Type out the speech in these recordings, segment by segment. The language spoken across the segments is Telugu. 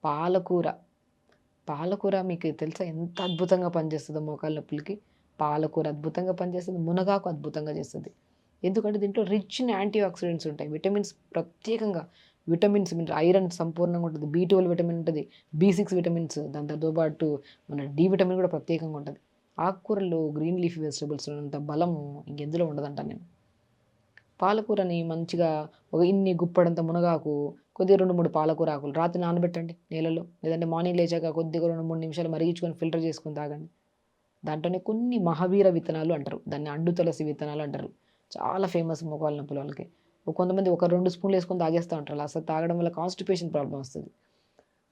పాలకూర. పాలకూర మీకు తెలుసా ఎంత అద్భుతంగా పనిచేస్తదో మోకాళ్ళ నొప్పులకి? పాలకూర అద్భుతంగా పనిచేస్తది. మునగాకు అద్భుతంగా చేస్తది. ఎందుకంటే దీంట్లో రిచ్ ఇన్ యాంటీ ఆక్సిడెంట్స్ ఉంటాయి. విటమిన్స్ ప్రత్యేకంగా విటమిన్స్ ఐరన్ సంపూర్ణంగా ఉంటది. బి12 విటమిన్ ఉంటది. బి6 విటమిన్స్ దాంతో పాటు మన డి విటమిన్ కూడా ప్రత్యేకంగా ఉంటది. ఆకుకూరల్లో గ్రీన్ లీఫీ వెజిటబుల్స్‌లో ఉన్నంత బలము ఇంకెందులో ఉండదంటాను నేను. పాలకూరని మంచిగా ఒక ఇన్ని గుప్పెడంత మునగాకు, కొద్దిగా 2, 3 పాలకూర ఆకులు రాత్రి నానబెట్టండి నీళ్ళలో. లేదంటే మార్నింగ్ లేచాక కొద్దిగా 2, 3 నిమిషాలు మరిగించుకొని ఫిల్టర్ చేసుకొని తాగండి. దాంట్లోనే కొన్ని మహావీర విత్తనాలు అంటారు. దాన్ని అండు తులసి విత్తనాలు అంటారు. చాలా ఫేమస్ మోకాళ్ళ నొప్పుల వాళ్ళకి. కొంతమంది ఒక 2 స్పూన్‌లు ఏసుకొని తాగేస్తా ఉంటారు. అలా అసలు తాగడం వల్ల కాన్‌స్టిపేషన్ ప్రాబ్లమ్ వస్తది.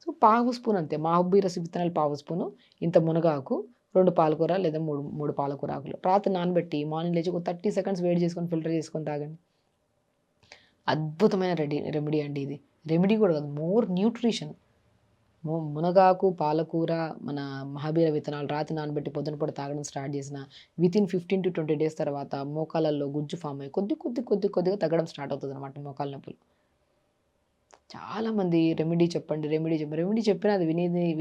సో, పావు స్పూన్ అంతే. మహబీర విత్తనాలు పావు స్పూను, ఇంత మునగాకు, 2 పాలకూర లేదా 3 పాలకూర ఆకులు. రాత్రి నానబెట్టి మార్నింగ్ లేచి ఒక 30 సెకండ్స్ వేడి చేసుకొని ఫిల్టర్ చేసుకొని తాగండి. అద్భుతమైన రెమెడీ అండి ఇది. రెమెడీ కూడా కాదు, మోర్ న్యూట్రిషన్. మునగాకు, పాలకూర, మన మహాబీర విత్తనాలు రాత్రి నానబెట్టి పొద్దున పూట తాగడం స్టార్ట్ చేసిన వితిన్ 15-20 డేస్ తర్వాత మోకాళ్ళల్లో గుజ్జు ఫామ్ అయ్యి కొద్దిగా తగ్గడం స్టార్ట్ అవుతదనమాట మోకాళ్ళ నొప్పులు. చాలామంది రెమెడీ చెప్పినా అది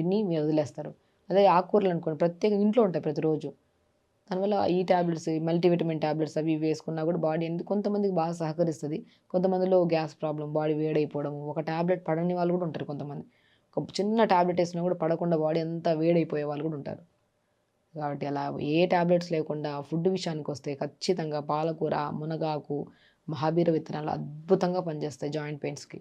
విని వదిలేస్తారు. అదే ఆకుకూరలనుకోండి ప్రత్యేకంగా ఇంట్లో ఉంటాయి ప్రతిరోజు. దానివల్ల ఈ టాబ్లెట్స్, మల్టీవిటమిన్ టాబ్లెట్స్ అవి ఇవి వేసుకున్నా కూడా బాడీ కొంతమందికి బాగా సహకరిస్తది. కొంతమందిలో గ్యాస్ ప్రాబ్లమ్, బాడీ వేడైపోవడం, ఒక టాబ్లెట్ పడని వాళ్ళు కూడా ఉంటారు కొంతమంది. ఒక చిన్న టాబ్లెట్ ఏసినా కూడా పడకుండా బాడీ అంతా వేడైపోయే వాళ్ళు కూడా ఉంటారు. కాబట్టి అలా ఏ టాబ్లెట్స్ లేకుండా ఫుడ్ విషయానికొస్తే ఖచ్చితంగా పాలకూర, మునగాకు, మహాబీర విత్తనాలు అద్భుతంగా పనిచేస్తాయి జాయింట్ పెయిన్స్‌కి.